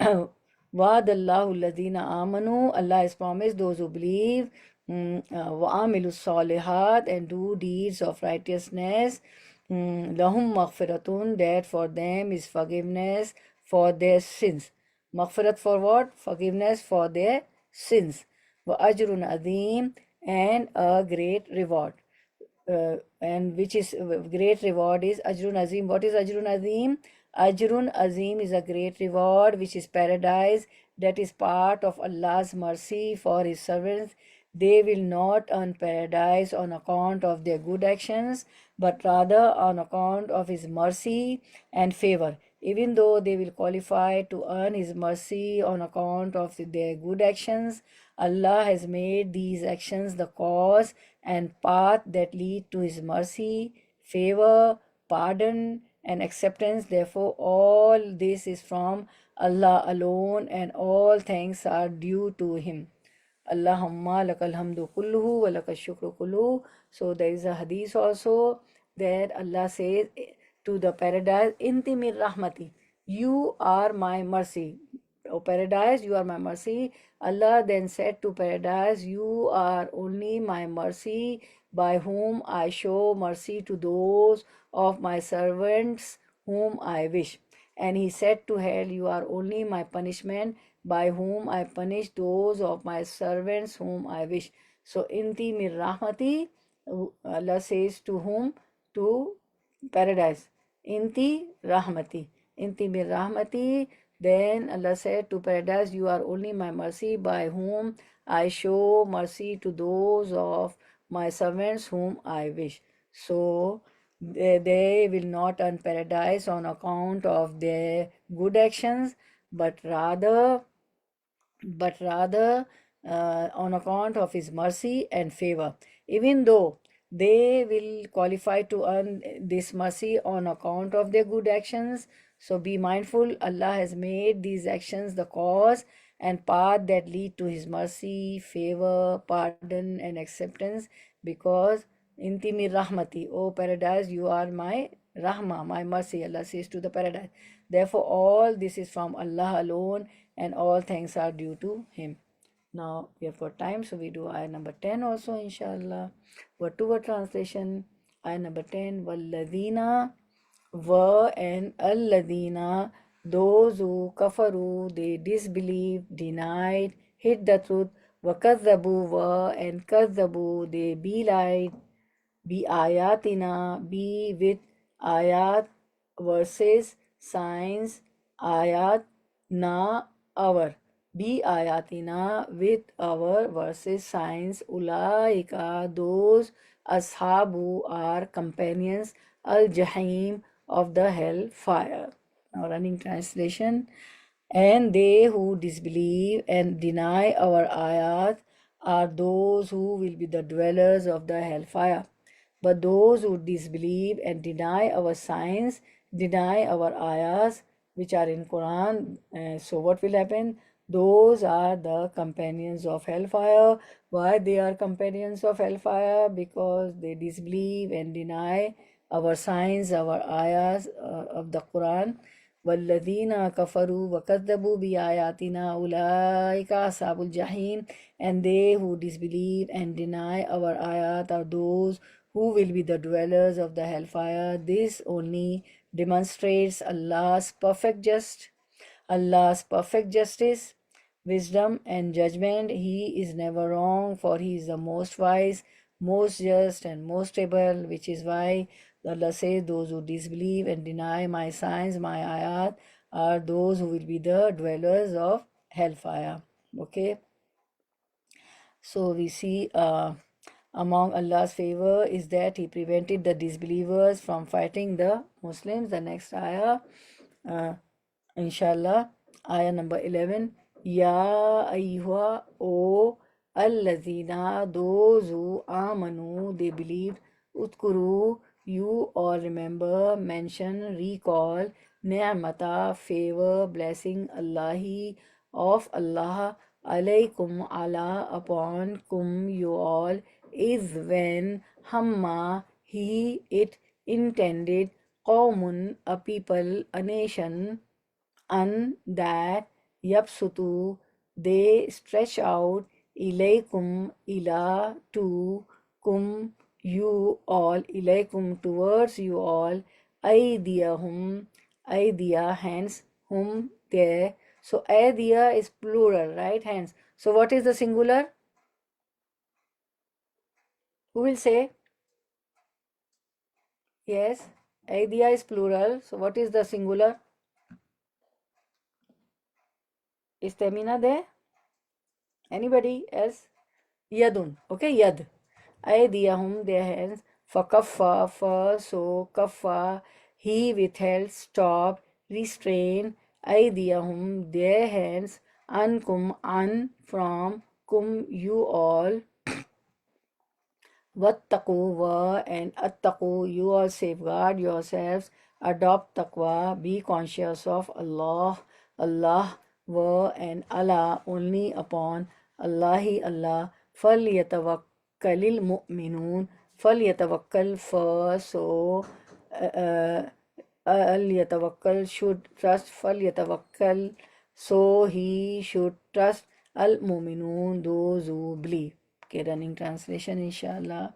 Wa'adallahu alladhina amanu. Allah has promised those who believe, وَعَمِلُوا الصَّالِحَاتِ, and do deeds of righteousness, lahum maghfiratun, that for them is forgiveness for their sins. Maghfirat for what? Forgiveness for their sins. وَأَجْرٌ azim, and a great reward. And which is great reward is Ajrun Azim. What is Ajrun Azim? Ajrun Azim is a great reward which is paradise, that is part of Allah's mercy for his servants. They will not earn paradise on account of their good actions, but rather on account of his mercy and favor. Even though they will qualify to earn his mercy on account of their good actions, Allah has made these actions the cause and path that lead to his mercy, favor, pardon, and acceptance. Therefore, all this is from Allah alone, and all thanks are due to him. Allahumma lakal hamdu kulluhu wa lakal shukru kulluhu. So there is a hadith also that Allah says to the paradise, Inti mir rahmati, you are my mercy. O paradise, you are my mercy. Allah then said to paradise, you are only my mercy, by whom I show mercy to those of my servants whom I wish. And he said to hell, you are only my punishment, by whom I punish those of my servants whom I wish. So, Inti mir rahmati, Allah says to whom? To paradise. Inti rahmati. Inti mir rahmati. Then Allah said to paradise, you are only my mercy, by whom I show mercy to those of my servants whom I wish. So, they will not earn paradise on account of their good actions, but rather on account of his mercy and favor. Even though they will qualify to earn this mercy on account of their good actions, so be mindful, Allah has made these actions the cause and path that lead to his mercy, favor, pardon, and acceptance, because Intimi rahmati, O paradise, you are my rahmah, my mercy, Allah says to the paradise. Therefore, all this is from Allah alone, and all thanks are due to him. Now we have got time, so we do ayah number 10 also, inshallah. Word to word translation. Ayah number 10. Walladina, were, and alladina, those who kafaru, they disbelieved, denied, hid the truth. Wakadzabu, were, and kadzabu, they belied. Be ayatina, be with ayat, verses, signs, ayat, na, our. Be ayatina, with our verses, signs, ulaika, those, ashabu are companions, al jahim, of the hell fire. Now running translation. And they who disbelieve and deny our ayat are those who will be the dwellers of the hellfire. But those who disbelieve and deny our signs, deny our ayahs, which are in Quran, so what will happen? Those are the companions of hellfire. Why they are companions of hellfire? Because they disbelieve and deny our signs, our ayahs of the Quran. وَالَّذِينَ كَفَرُوا وَكَذَّبُوا بِآيَاتِنَا أُولَٰئِكَ أَصْحَابُ الْجَحِيمِ. And they who disbelieve and deny our ayat are those who will be the dwellers of the hellfire. This only demonstrates Allah's perfect justice, wisdom, and judgment. He is never wrong, for He is the most wise, most just, and most able, which is why Allah says, those who disbelieve and deny my signs, my ayat, are those who will be the dwellers of hellfire. Okay, so we see among Allah's favor is that He prevented the disbelievers from fighting the Muslims. The next ayah, inshallah, ayah number 11. Ya ayyuha, O allazina, those who amanu, they believed, utkuru, you all remember, mention, recall, ni'mata, favor, blessing, Allahi, of Allah, alaykum, Allah, upon, kum, you all, is when, hamma, it intended, qawmun, a people, a nation, that yapsutu, they stretch out, ilaykum, ila, to, kum, you all, ilaykum, towards you all, aydiyahum, aydiya, hands, hum, there. So aydiya is plural, right? Hands. So what is the singular? Who will say? Yes, aydiya is plural. So what is the singular? Is Temina there? Anybody else? Yadun. Okay, yad. Aydiyahum, their hands. Fakaffa, so kaffa, he withheld, stopped, restrained. Aydiyahum, their hands. Ankum, from, kum, you all. Wattaqu, and attaqu, you all safeguard yourselves. Adopt taqwa, be conscious of Allah. Allah, and Allah, only upon Allahi, Allah. Falyatawakkalil mu'minun, falyatawakkal, so al-yatawakkal, should trust, falyatawakkal, so he should trust, al-mu'minun, those who believe. Okay, running translation, inshallah.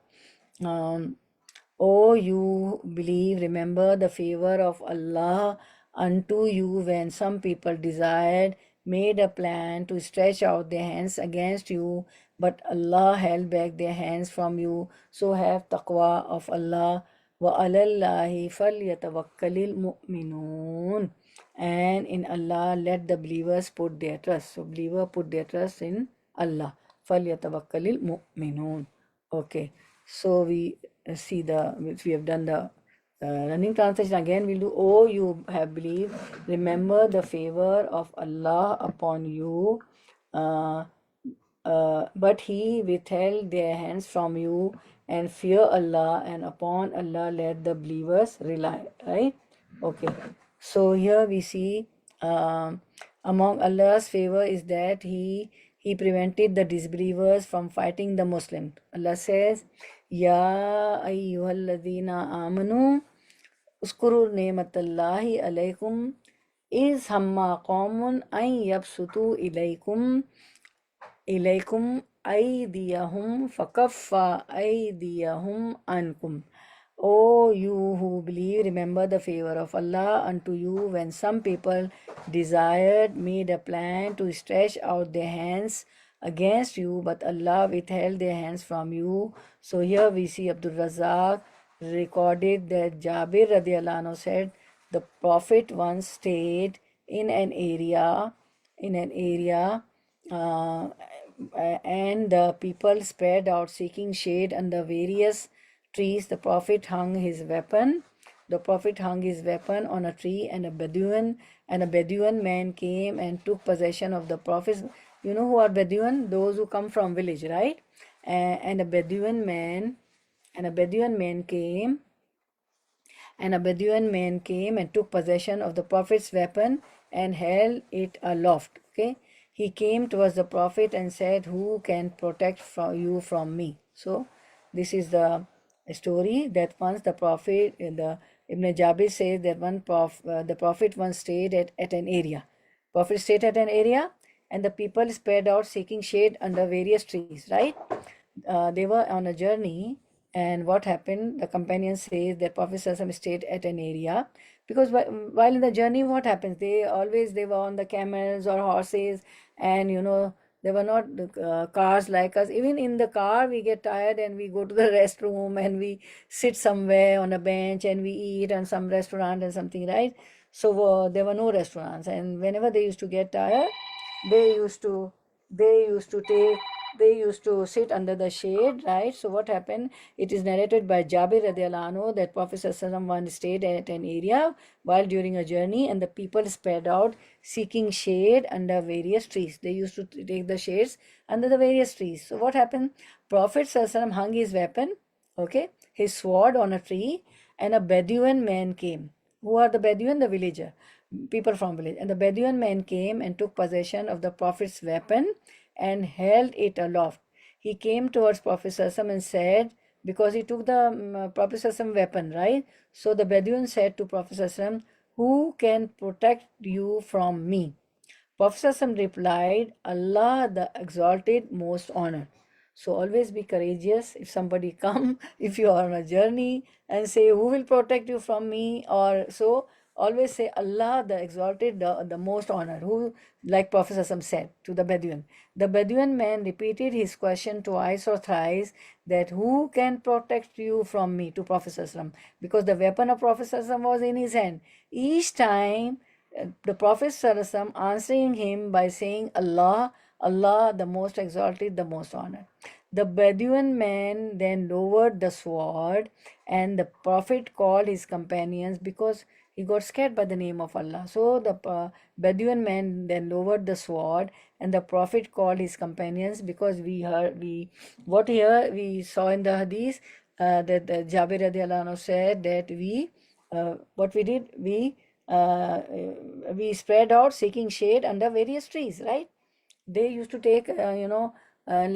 O you believe, remember the favor of Allah unto you when some people desired, made a plan to stretch out their hands against you, but Allah held back their hands from you. So have taqwa of Allah. Wa alallahi falyatawakkalil mu'minun. And in Allah let the believers put their trust. So believer put their trust in Allah. Falyatawakkalil mu'minun. Okay, so we see we have done the running translation again. We'll do, oh, you have believed, remember the favor of Allah upon you, but He withheld their hands from you, and fear Allah, and upon Allah let the believers rely. Right? Okay. So here we see among Allah's favor is that He prevented the disbelievers from fighting the Muslims. Allah says, Ya ayyuhalladhina amanu, uskuru ni'matallahi alaykum, is hamma qawmun an yabsutu ilaykum aydiyahum fakaffa aydiyahum ankum. O you who believe, remember the favor of Allah unto you when some people desired, made a plan to stretch out their hands against you, but Allah withheld their hands from you. So here we see Abdul Razak recorded that Jabir radiallahu anhu said, the Prophet once stayed in an area, and the people spread out seeking shade under various trees. The Prophet hung his weapon. On a tree, and a Bedouin man came and took possession of the Prophet. You know who are Bedouin? Those who come from village, right? And a Bedouin man and a Bedouin man came and took possession of the Prophet's weapon and held it aloft. Okay, he came towards the Prophet and said, "Who can protect you from me?" So, this is the story that once the Prophet, the Ibn Jabir says that the Prophet once stayed at an area. Prophet stayed at an area, and the people spread out seeking shade under various trees. Right? They were on a journey, and what happened? The companion says that Prophet Sallallahu stayed at an area because while in the journey, what happens? They were on the camels or horses, and they were not cars like us. Even in the car, we get tired and we go to the restroom and we sit somewhere on a bench and we eat on some restaurant and something, right? So there were no restaurants, and whenever they used to get tired, they used to they used to take they used to sit under the shade, right? So what happened? It is narrated by Jabir radiallahu anhu that Prophet ﷺ once stayed at an area while during a journey, and the people spread out seeking shade under various trees. They used to take the shades under the various trees. So what happened? Prophet ﷺ hung his weapon, okay, his sword on a tree, and a Bedouin man came. Who are the Bedouin? The villager, people from village. And the Bedouin man came and took possession of the Prophet's weapon and held it aloft. He came towards Prophet Sallallahu and said, because he took the Prophet Sallallahu weapon, right? So the Bedouin said to Prophet Sallallahu, "Who can protect you from me?" Prophet Sallallahu replied, "Allah the exalted, most honored." So always be courageous. If somebody come, if you are on a journey and say, "Who will protect you from me?" or so, always say, "Allah the exalted, the most honored." Who, like Prophet ﷺ said to the Bedouin. The Bedouin man repeated his question twice or thrice, that "Who can protect you from me?" to Prophet ﷺ, because the weapon of Prophet ﷺ was in his hand. Each time the Prophet ﷺ answering him by saying, "Allah, Allah, the most exalted, the most honored." The Bedouin man then lowered the sword, and the Prophet called his companions because he got scared by the name of Allah. So the Bedouin man then lowered the sword, and the Prophet called his companions because we saw in the hadith that Jabir radiallahu anhu said that we spread out seeking shade under various trees, right? They used to take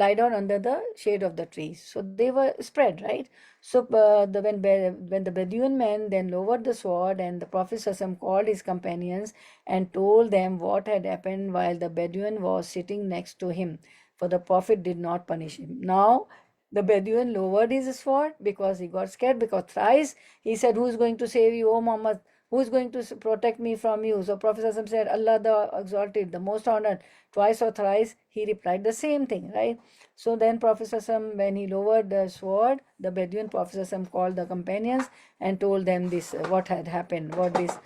lie down under the shade of the trees, so they were spread, right? So when the Bedouin man then lowered the sword, and the Prophet ﷺ called his companions and told them what had happened while the Bedouin was sitting next to him, for the Prophet did not punish him. Now the Bedouin lowered his sword because he got scared, because thrice he said, "Who's going to save you, O Muhammad? Who's going to protect me from you?" So Prophet ﷺ said, "Allah the exalted, the most honored." Twice or thrice he replied the same thing, right? So then Prophet ﷺ, when he lowered the sword, the Bedouin, Prophet ﷺ called the companions and told them this, what had happened, what this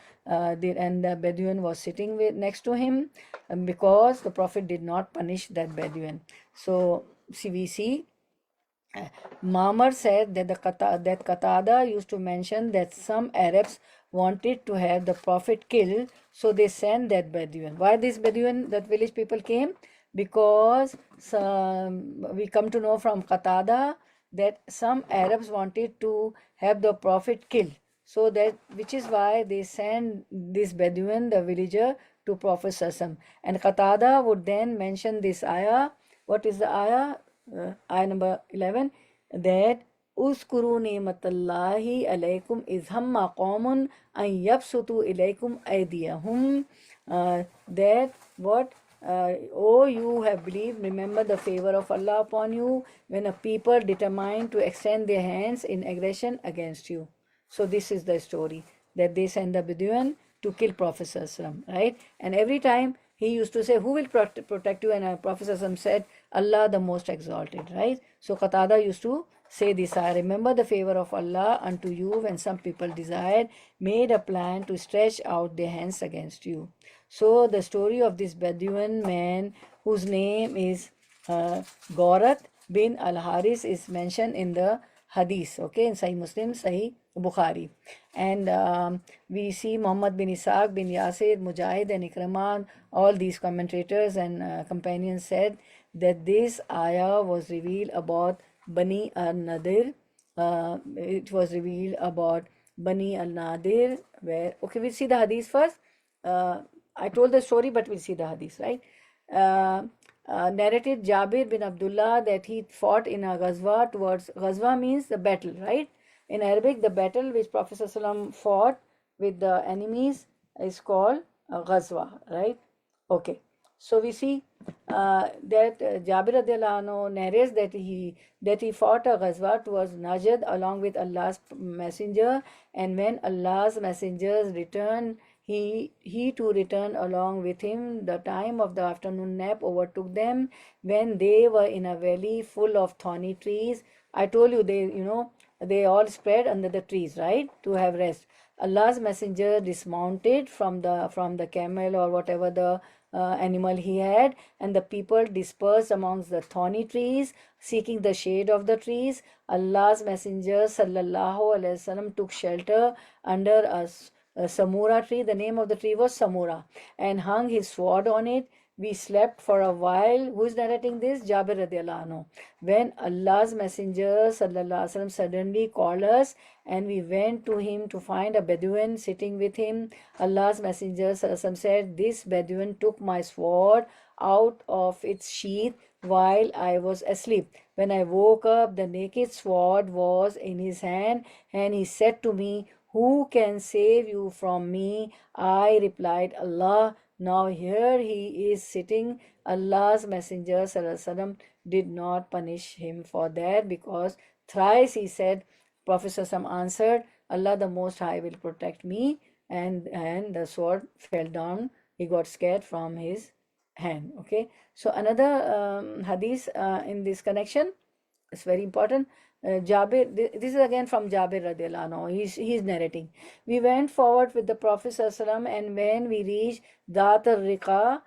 did, and the Bedouin was sitting next to him, because the Prophet did not punish that Bedouin. So we see Mamar said that Qatada used to mention that some Arabs wanted to have the Prophet killed, so they sent that Bedouin. Why this Bedouin, that village people came? Because we come to know from Qatada that some Arabs wanted to have the Prophet killed. So that, which is why they sent this Bedouin, the villager, to Prophet Sassam. And Qatada would then mention this ayah. What is the ayah? Ayah number 11, that uskuru ni'matallahi alaykum iz hamma qawmun an yabsutu ilaykum aydiyahum, that what oh, you have believed, remember the favor of Allah upon you when a people determined to extend their hands in aggression against you. So this is the story, that they send the Bedouin to kill Prophet ﷺ, right? And every time he used to say, "Who will protect you?" And Prophet ﷺ said, "Allah the most exalted," right? So Qatada used to say this, "I remember the favor of Allah unto you when some people desired, made a plan to stretch out their hands against you." So the story of this Bedouin man, whose name is Gaurat bin al-Haris, is mentioned in the hadith, okay, in Sahih Muslim, Sahih Bukhari. And we see Muhammad bin Ishaq bin Yasir, Mujahid and Ikramah, all these commentators and companions said that this ayah was revealed about Bani al-Nadir, it was revealed about Bani al-Nadir, where, okay, we'll see the hadith first. I told the story, but we'll see the hadith, right? Narrated Jabir bin Abdullah that he fought in a ghazwa towards, ghazwa means the battle, right? In Arabic, the battle which Prophet ﷺ fought with the enemies is called a ghazwa, right? Okay. So we see that Jabir radiallahu anhu narrates that he fought a ghazwa towards Najd along with Allah's messenger, and when Allah's messengers returned, he too returned along with him. The time of the afternoon nap overtook them when they were in a valley full of thorny trees. I told you they all spread under the trees, right, to have rest. Allah's messenger dismounted from the camel or whatever the animal he had, and the people dispersed amongst the thorny trees, seeking the shade of the trees. Allah's messenger sallallahu alaihi wasallam took shelter under a samura tree. The name of the tree was Samura, and hung his sword on it. We slept for a while. Who is narrating this? Jabir radiallahu anhu. When Allah's messenger sallallahu alaihi wasallam suddenly called us, and we went to him to find a Bedouin sitting with him. Allah's messenger sallallahu alaihi wasallam said, "This Bedouin took my sword out of its sheath while I was asleep. When I woke up, the naked sword was in his hand, and he said to me, 'Who can save you from me?' I replied, 'Allah.' Now here he is sitting. Allah's messenger sallallahu alaihi wasallam did not punish him for that, because thrice he said, Prophet sallallahu alaihi wasallam answered, 'Allah the Most High will protect me,' and the sword fell down. He got scared from his hand. Okay, so another hadith in this connection, it's very important. Jabir, this is again from Jabir radiallahu anhu. He's narrating. We went forward with the Prophet sallallahu alaihi wasallam, and when we reached Dat al-Riqa,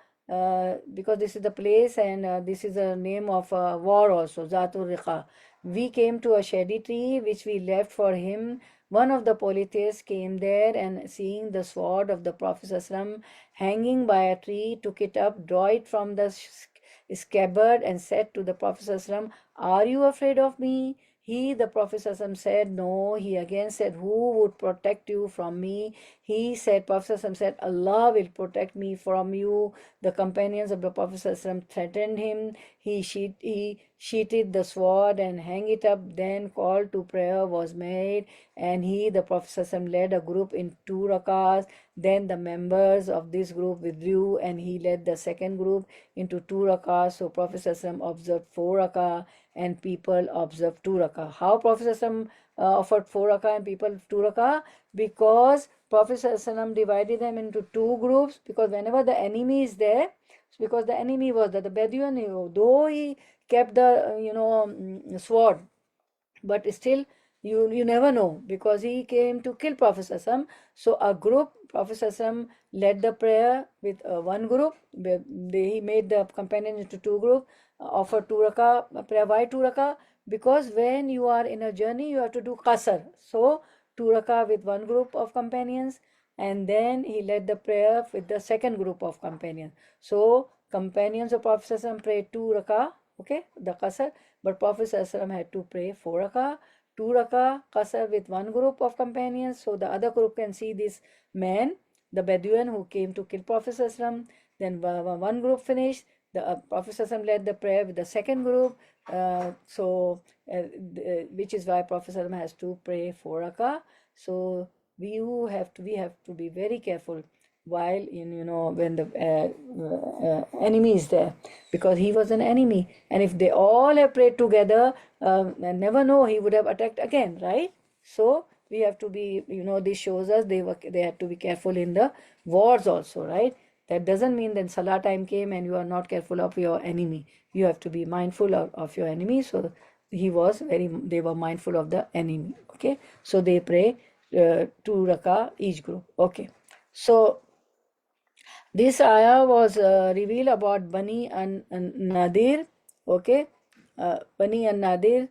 because this is the place, and this is the name of a war also, Zat al-Riqa. We came to a shady tree which we left for him. One of the polytheists came there, and seeing the sword of the Prophet sallallahu alaihi wasallam hanging by a tree, took it up, drew it from the scabbard, and said to the Prophet sallallahu alaihi wasallam, "Are you afraid of me?" The Prophet sallallahu alaihi wasallam said, "No." He again said, "Who would protect you from me?" He said, Prophet sallallahu alaihi wasallam said, "Allah will protect me from you." The companions of the Prophet sallallahu alaihi wasallam threatened him. He sheathed the sword and hung it up. Then call to prayer was made, and the Prophet sallallahu alaihi wasallam led a group in 2 rakahs. Then the members of this group withdrew, and he led the second group into 2 rakahs. So Prophet sallallahu alaihi wasallam observed 4 rakah, and people observed 2 rakah. How Prophet sallallahu alaihi wasallam offered 4 rakah and people 2 rakah? Because Prophet sallallahu alaihi wasallam divided them into 2 groups, because whenever the enemy is there, because the enemy was that the Bedouin, though he kept the sword, but still you never know, because he came to kill Prophet sallallahu alaihi wasallam. So a group, Prophet sallallahu alaihi wasallam led the prayer with one group. He made the companions into 2 groups, offered 2 rakah prayer. Why 2 rakah? Because when you are in a journey, you have to do qasr. So 2 rakah with one group of companions, and then he led the prayer with the second group of companions. So companions of Prophet sallallahu alaihi wasallam prayed 2 rakah, okay, the qasr, but Prophet sallallahu alaihi wasallam had to pray 4 rakah. 2 rakah qasr with one group of companions, so the other group can see this man, the Bedouin who came to kill Prophet sallallahu alaihi wasallam. Then one group finished, the Prophet sallallahu alaihi wasallam led the prayer with the second group, which is why Prophet sallallahu alaihi wasallam has to pray 4 rakah. So we have to be very careful while when the enemy is there, because he was an enemy, and if they all have prayed together, and never know, he would have attacked again, right? So we have to be, this shows us they had to be careful in the wars also, right? That doesn't mean that salah time came and you are not careful of your enemy. You have to be mindful of your enemy. So they were mindful of the enemy. Okay, so they pray 2 rakah each group. Okay, so this ayah was revealed about Bani and Nadir. Okay, Bani and Nadir.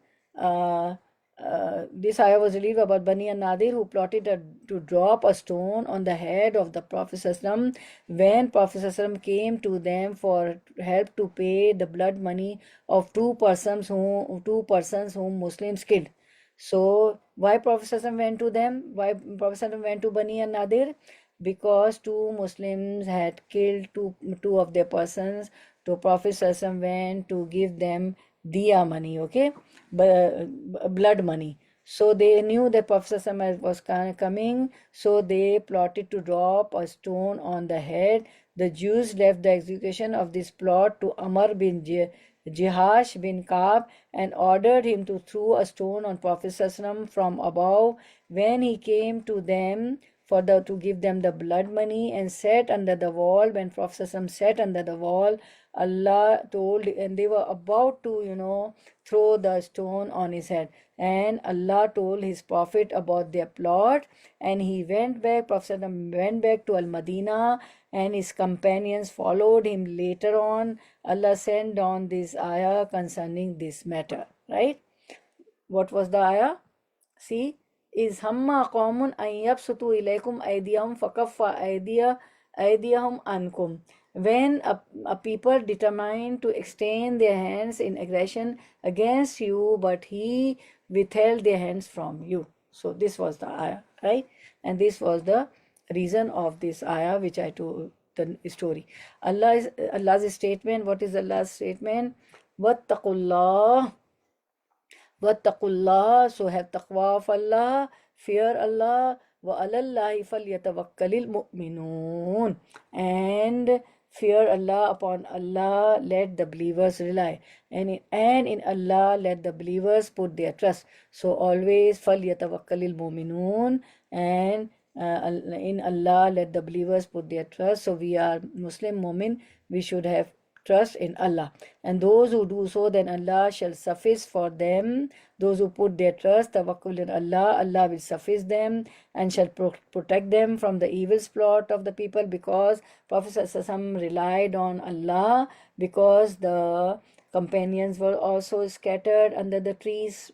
This ayah was revealed about Bani and Nadir, who plotted to drop a stone on the head of the Prophet ﷺ when Prophet ﷺ came to them for help to pay the blood money of 2 persons whom Muslims killed. So why Prophet ﷺ went to them? Why Prophet ﷺ went to Bani and Nadir? Because two Muslims had killed two of their persons. So Prophet ﷺ went to give them diya money, okay, blood money. So they knew that Prophet ﷺ was coming, so they plotted to drop a stone on the head. The Jews left the execution of this plot to Amr bin Jihash bin Ka'b and ordered him to throw a stone on Prophet ﷺ from above. When he came to them to give them the blood money and sat under the wall, when Prophet ﷺ sat under the wall, Allah told, and they were about to, throw the stone on his head. And Allah told his Prophet about their plot, and he went back, Prophet ﷺ went back to Al Madinah, and his companions followed him later on. Allah sent down this ayah concerning this matter, right? What was the ayah? See, is hamma qawmun an yabsutu ilaykum aydiyahum fakaffa aydiyahum ankum. When a people determined to extend their hands in aggression against you, but he withheld their hands from you. So this was the ayah, right? And this was the reason of this ayah which I told the story. Allah's statement. What is Allah's statement? Wattaqullah. Wattaqullah, so have taqwa of Allah, fear Allah, wa alallahi falyatawakkalil mu'minun, and fear Allah, upon Allah let the believers rely, and in Allah let the believers put their trust. So always falyatawakkalil mu'minun, and in Allah let the believers put their trust. So we are Muslim mu'min, we should have trust in Allah. And those who do so, then Allah shall suffice for them. Those who put their trust, tawakkul in Allah, Allah will suffice them and shall protect them from the evil plot of the people, because Prophet ﷺ relied on Allah, because the companions were also scattered under the trees,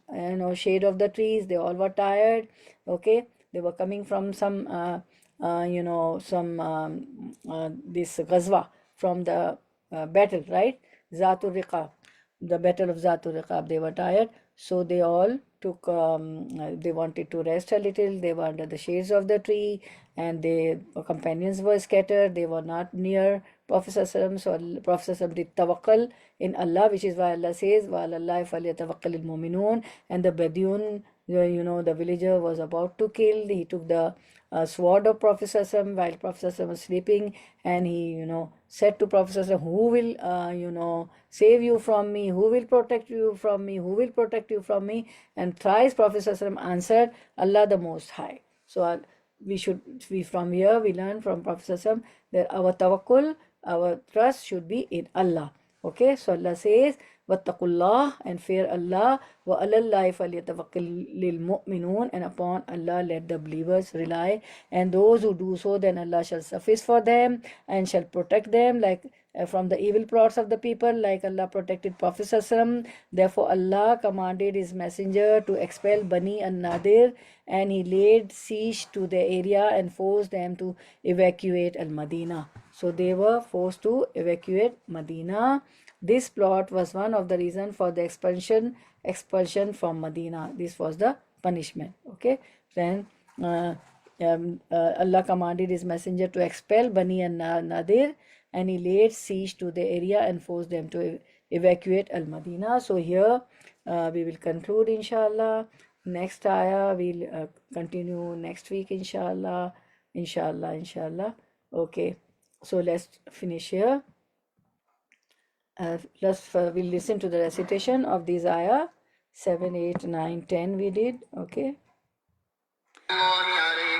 shade of the trees. They all were tired. Okay, they were coming from some, this ghazwa, from the battle, right? Zatul Riqab, the battle of Zatul Riqab. They were tired, so they all took, they wanted to rest a little. They were under the shades of the tree, and their companions were scattered. They were not near Prophet ﷺ. So Prophet ﷺ did tawakkul in Allah, which is why Allah says, "Wa alallahi falyatawakkalil mu'minun." And the Bedouin, the villager, was about to kill. He took the sword of Prophet ﷺ while Prophet ﷺ was sleeping, and he, said to Prophet ﷺ, who will, save you from me? Who will protect you from me? Who will protect you from me? And thrice Prophet ﷺ answered, Allah the Most High. So from here we learn from Prophet ﷺ that our tawakkul, our trust should be in Allah. Okay, so Allah says, Wattaqullah, and fear Allah, wa alallahi falyatawakkalil mu'minun, and upon Allah let the believers rely. And those who do so, then Allah shall suffice for them and shall protect them, like from the evil plots of the people, like Allah protected Prophet ﷺ. Therefore Allah commanded his messenger to expel Bani and Nadir, and he laid siege to the area and forced them to evacuate Al-Madinah. So they were forced to evacuate Medina. This plot was one of the reasons for the expulsion from Medina. This was the punishment. Okay. Then Allah commanded his messenger to expel Bani and Nadir, and he laid siege to the area and forced them to evacuate Al-Madinah. So here we will conclude, inshallah. Next ayah we'll continue next week, inshallah. Inshallah. Okay. So let's finish here. We'll listen to the recitation of these ayah 7, 8, 9, 10 we did. Okay,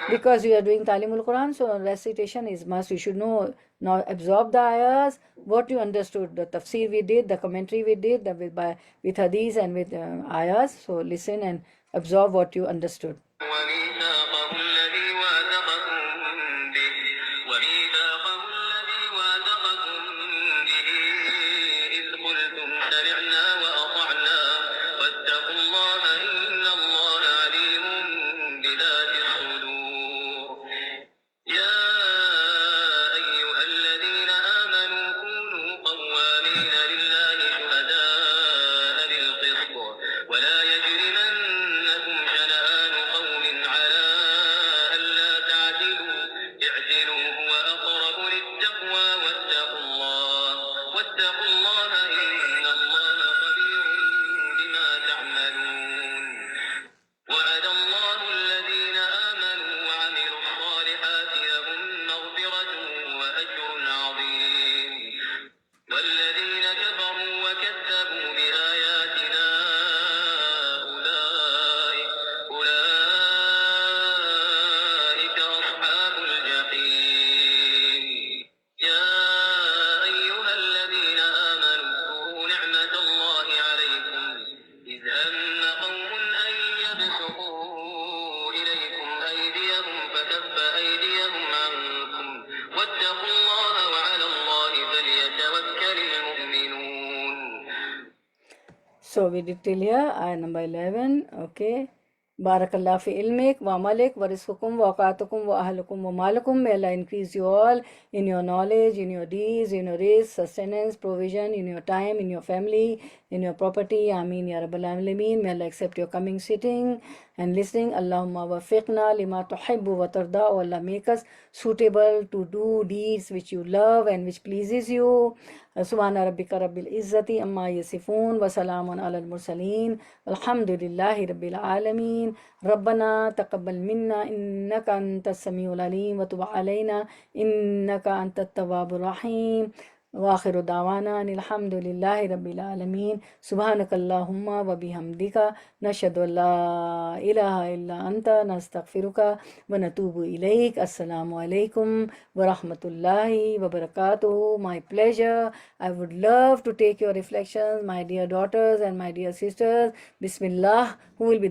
because we are doing Talimul Quran, so recitation is must. You should know, now absorb the ayahs, what you understood, the tafsir we did, the commentary we did, with hadith and with ayahs. So listen and absorb what you understood. ولا يجرمنكم So we did till here, ayah number 11. Okay. Barakallah fi ilmik wa malik wa rizqukum wa awqatukum wa ahlukum wa malakum. May Allah increase you all in your knowledge, in your deeds, in your rizq, sustenance, provision, in your time, in your family, in your property. Ameen ya Rabbal Alameen. May Allah accept your coming, sitting and listening. Allahumma wafiqna lima tuhibbu wa tarda. O Allah, make us suitable to do deeds which you love and which pleases you. Subhana rabbika rabbil izzati amma yasifun wa salamun ala al-mursaleen. Alhamdulillahi rabbil alameen. ربنا تقبل منا إنك أنت السميع العليم وتب علينا إنك أنت التواب الرحيم وآخر دعوانا أن الحمد لله رب العالمين سبحانك اللهم وبحمدك نشهد أن لا إله إلا أنت نستغفرك ونتوب إليك. السلام عليكم ورحمة الله وبركاته. My pleasure. I would love to take your reflections, my dear daughters and my dear sisters. Bismillah. Who will be